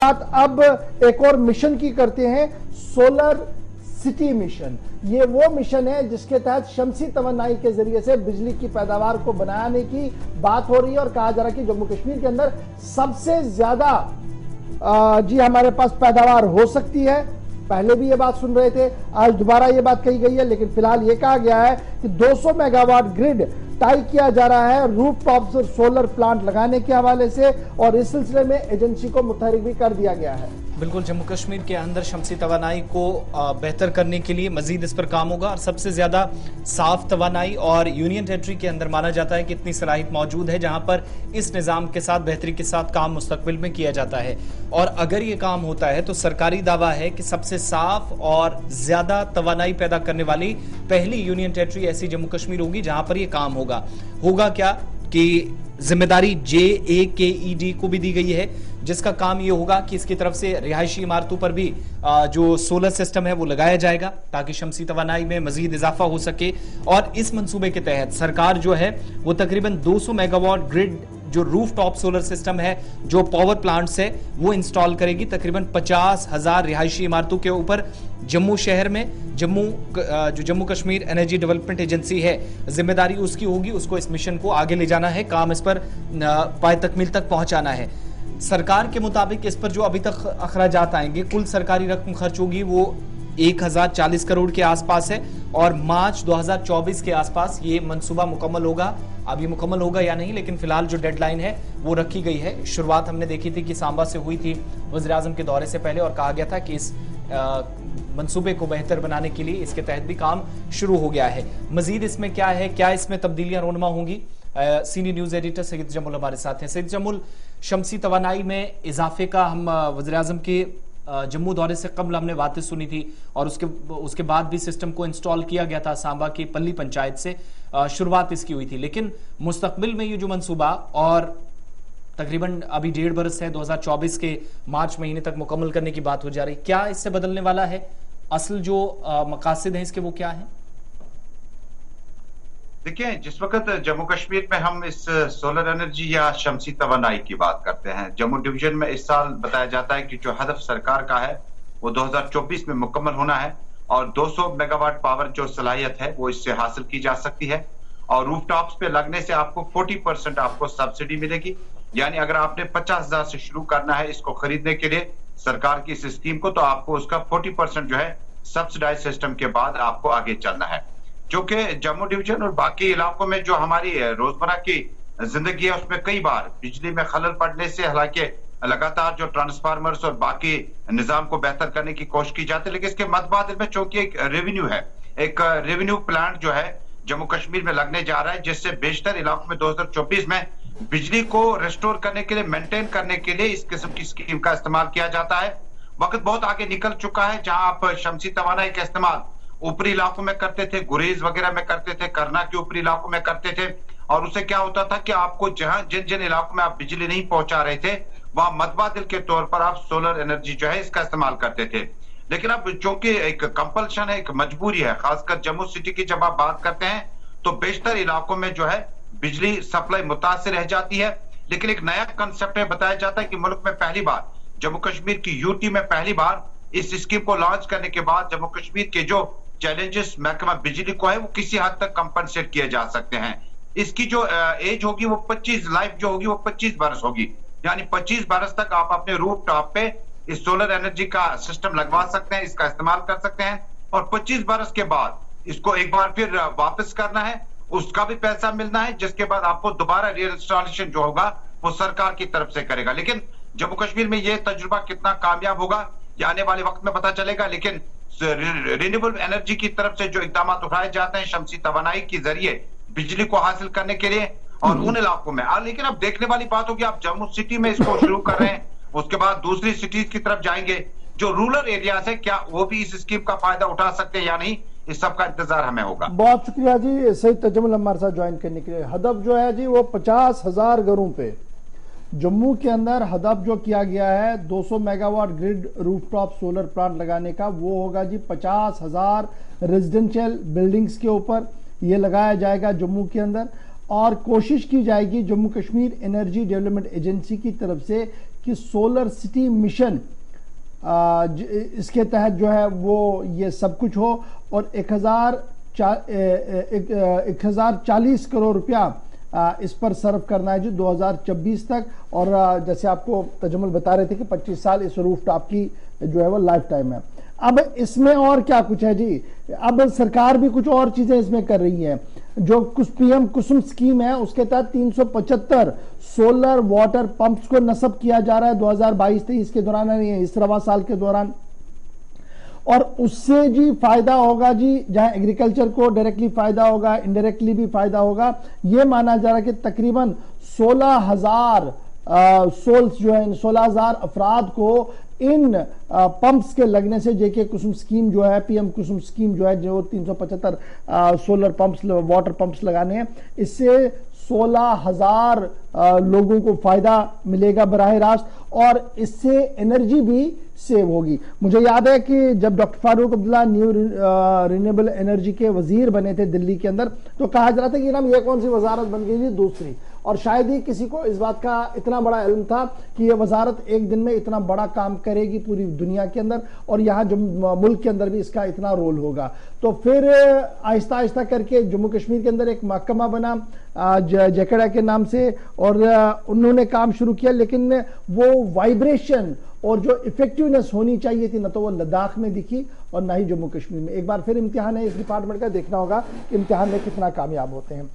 बात अब एक और मिशन की करते हैं, सोलर सिटी मिशन। ये वो मिशन है जिसके तहत शमसी तवानाई के जरिए से बिजली की पैदावार को बनाने की बात हो रही है और कहा जा रहा है कि जम्मू कश्मीर के अंदर सबसे ज्यादा जी हमारे पास पैदावार हो सकती है। पहले भी ये बात सुन रहे थे, आज दोबारा ये बात कही गई है, लेकिन फिलहाल ये कहा गया है कि 200 मेगावाट ग्रिड टाई किया जा रहा है रूफटॉप सोलर प्लांट लगाने के हवाले से, और इस सिलसिले में एजेंसी को मुतहरिक भी कर दिया गया है। बिल्कुल, जम्मू कश्मीर के अंदर शमसी तवानाई को बेहतर करने के लिए मजीद इस पर काम होगा और सबसे ज्यादा साफ तवानाई और यूनियन टेरिटरी के अंदर माना जाता है कि इतनी सलाहियत मौजूद है जहां पर इस निज़ाम के साथ बेहतरी के साथ काम मुस्तकबिल में किया जाता है। और अगर ये काम होता है तो सरकारी दावा है कि सबसे साफ और ज्यादा तवानाई पैदा करने वाली पहली यूनियन टेरिटरी ऐसी जम्मू कश्मीर होगी जहां पर यह काम होगा क्या कि जिम्मेदारी JAKED को भी दी गई है, जिसका काम ये होगा कि इसकी तरफ से रिहायशी इमारतों पर भी जो सोलर सिस्टम है वो लगाया जाएगा ताकि शमसी तवानाई में मजीद इजाफा हो सके। और इस मंसूबे के तहत सरकार जो है वो तकरीबन 200 मेगावाट ग्रिड जो रूफ टॉप सोलर सिस्टम है, जो पावर प्लांट्स है, वो इंस्टॉल करेगी तकरीबन 50,000 रिहायशी इमारतों के ऊपर जम्मू शहर में। जो Jammu Kashmir energy development agency है, जिम्मेदारी उसकी होगी, उसको इस मिशन को आगे ले जाना है, काम इस पर पाए तकमील तक पहुंचाना है। सरकार के मुताबिक इस पर जो अभी तक अखराजात आएंगे, कुल सरकारी रकम खर्च होगी वो 1040 करोड़ के आसपास है और मार्च 2024 के आसपास ये मंसूबा मुकम्मल होगा। अब ये मुकम्मल होगा या नहीं, लेकिन फिलहाल जो डेडलाइन है वो रखी गई है। शुरुआत हमने देखी थी कि सांबा से हुई थी वज़ीर-ए-आज़म के दौरे से पहले और कहा गया था कि इस मंसूबे को बेहतर बनाने के लिए इसके तहत भी काम शुरू हो गया है। मजीद इसमें क्या है, क्या इसमें तब्दीलियां रोनमा होंगी, senior news editor Syed Jamul हमारे साथ हैं। सैयद जमुल, शमसी तवानाई में इजाफे का हम वज़ीर-ए-आज़म के जम्मू दौरे से कबल हमने बातें सुनी थी और उसके बाद भी सिस्टम को इंस्टॉल किया गया था। सांबा की पल्ली पंचायत से शुरुआत इसकी हुई थी, लेकिन मुस्तकबिल में ये जो मंसूबा और तकरीबन अभी 1.5 बरस है, 2024 के मार्च महीने तक मुकम्मल करने की बात हो जा रही, क्या इससे बदलने वाला है? असल जो मकासद हैं इसके वो क्या है? देखिए, जिस वक्त जम्मू कश्मीर में हम इस सोलर एनर्जी या शमसी तवानाई की बात करते हैं, जम्मू डिवीजन में इस साल बताया जाता है कि जो हदफ सरकार का है वो 2024 में मुकम्मल होना है और 200 मेगावाट पावर जो सलाहियत है वो इससे हासिल की जा सकती है। और रूफटॉप्स पे लगने से आपको 40% आपको सब्सिडी मिलेगी, यानी अगर आपने 50,000 से शुरू करना है इसको खरीदने के लिए सरकार की इस स्कीम को, तो आपको उसका 40% जो है सब्सिडाइज सिस्टम के बाद आपको आगे चलना है। जो कि जम्मू डिवीजन और बाकी इलाकों में जो हमारी रोजमर्रा की जिंदगी है उसमें कई बार बिजली में खलल पड़ने से, हालांकि लगातार जो ट्रांसफार्मर्स और बाकी निजाम को बेहतर करने की कोशिश की जाती है, लेकिन इसके मद्देनजर में चूंकि एक रेवेन्यू प्लांट जो है जम्मू कश्मीर में लगने जा रहा है, जिससे बेशतर इलाकों में 2024 में बिजली को रिस्टोर करने के लिए, मेंटेन करने के लिए इस किस्म की स्कीम का इस्तेमाल किया जाता है। वक्त बहुत आगे निकल चुका है जहां आप शमसी तवानाई का इस्तेमाल ऊपरी इलाकों में करते थे, गुरेज वगैरह में करते थे, करना के ऊपरी इलाकों में करते थे, और उससे क्या होता था कि आपको जिन जिन इलाकों में आप बिजली नहीं पहुंचा रहे थे वहां मतबादिल के तौर पर आप सोलर एनर्जी जो है इसका इस्तेमाल करते थे। लेकिन अब चूंकि एक कंपल्शन है, एक मजबूरी है, खासकर जम्मू सिटी की जब आप बात करते हैं तो बेशतर इलाकों में जो है बिजली सप्लाई मुतासिर रह जाती है। लेकिन एक नया कंसेप्ट है, बताया जाता है कि मुल्क में पहली बार, जम्मू कश्मीर की यूटी में पहली बार इस स्कीम को लॉन्च करने के बाद जम्मू कश्मीर के जो चैलेंजेस महकमा बिजली को है वो किसी हद तक कंपनसेट किए जा सकते हैं। इसकी जो एज होगी वो 25 लाइफ जो होगी वो 25 बरस होगी, यानी 25 बरस तक आप अपने रूफ टॉप पे इस सोलर एनर्जी का सिस्टम लगवा सकते हैं, इसका इस्तेमाल कर सकते हैं, और 25 बरस के बाद इसको एक बार फिर वापस करना है, उसका भी पैसा मिलना है, जिसके बाद आपको दोबारा रीइंस्टॉलेशन जो होगा वो सरकार की तरफ से करेगा। लेकिन जम्मू कश्मीर में ये तजुर्बा कितना कामयाब होगा ये आने वाले वक्त में पता चलेगा। लेकिन रिन्यूएबल एनर्जी की तरफ से जो इकदाम उठाए जाते हैं शमसी तवानाई के जरिए बिजली को हासिल करने के लिए और उन इलाकों में, लेकिन अब देखने वाली बात होगी, आप जम्मू सिटी में इसको शुरू कर रहे हैं, उसके बाद दूसरी सिटीज की तरफ जाएंगे, जो रूरल एरियाज है क्या वो भी इस स्कीम का फायदा उठा सकते हैं या नहीं, इस सब का इंतजार हमें होगा। बहुत शुक्रिया जी सैयद तजमुल हमारे साथ ज्वाइन करने के लिए। हदफ जो है जी वो 50,000 घरों पे जम्मू के अंदर हदफ जो किया गया है 200 megawatt grid rooftop solar plant लगाने का, वो होगा जी 50,000 रेजिडेंशियल बिल्डिंग्स के ऊपर ये लगाया जाएगा जम्मू के अंदर। और कोशिश की जाएगी Jammu Kashmir energy development agency की तरफ से कि सोलर सिटी मिशन इसके तहत जो है वो ये सब कुछ हो और 1040 करोड़ रुपया इस पर सर्व करना है जी 2026 तक। और जैसे आपको तजम्मुल बता रहे थे कि 25 साल इस रूफटॉप की जो है वो लाइफ टाइम है। अब इसमें और क्या कुछ है जी, अब सरकार भी कुछ और चीजें इसमें कर रही है। जो कुछ पीएम कुसुम स्कीम है उसके तहत 375 सोलर वाटर पंप्स को नस्ब किया जा रहा है 2022-23 के दौरान, इस रवा साल के दौरान। और उससे जी फायदा होगा जी, जहां एग्रीकल्चर को डायरेक्टली फायदा होगा, इनडायरेक्टली भी फायदा होगा। यह माना जा रहा है कि तकरीबन 16,000 सोल्स जो है 16,000 अफराद को इन पंप्स के लगने से जेके कुसुम स्कीम जो है, पीएम कुसुम स्कीम जो है, जो 375 सोलर पंप्स वाटर पंप्स लगाने हैं, इससे 16,000 लोगों को फायदा मिलेगा बराह रास्त और इससे एनर्जी भी सेव होगी। मुझे याद है कि जब doctor Farooq Abdullah new renewable energy के वजीर बने थे दिल्ली के अंदर, तो कहा जा रहा था कि ना ये कौन सी वजारत बन गई थी, दूसरी। और शायद ही किसी को इस बात का इतना बड़ा इल्म था कि यह वजारत एक दिन में इतना बड़ा काम करेगी पूरी दुनिया के अंदर और यहाँ जो मुल्क के अंदर भी इसका इतना रोल होगा। तो फिर आहिस्ता आहिस्ता करके जम्मू कश्मीर के अंदर एक महकमा बना जेकेडा के नाम से और उन्होंने काम शुरू किया, लेकिन वो वाइब्रेशन और जो इफेक्टिवनेस होनी चाहिए थी ना तो वो लद्दाख में दिखी और ना ही जम्मू कश्मीर में। एक बार फिर इम्तिहान है इस डिपार्टमेंट का, देखना होगा कि इम्तिहान में कितना कामयाब होते हैं।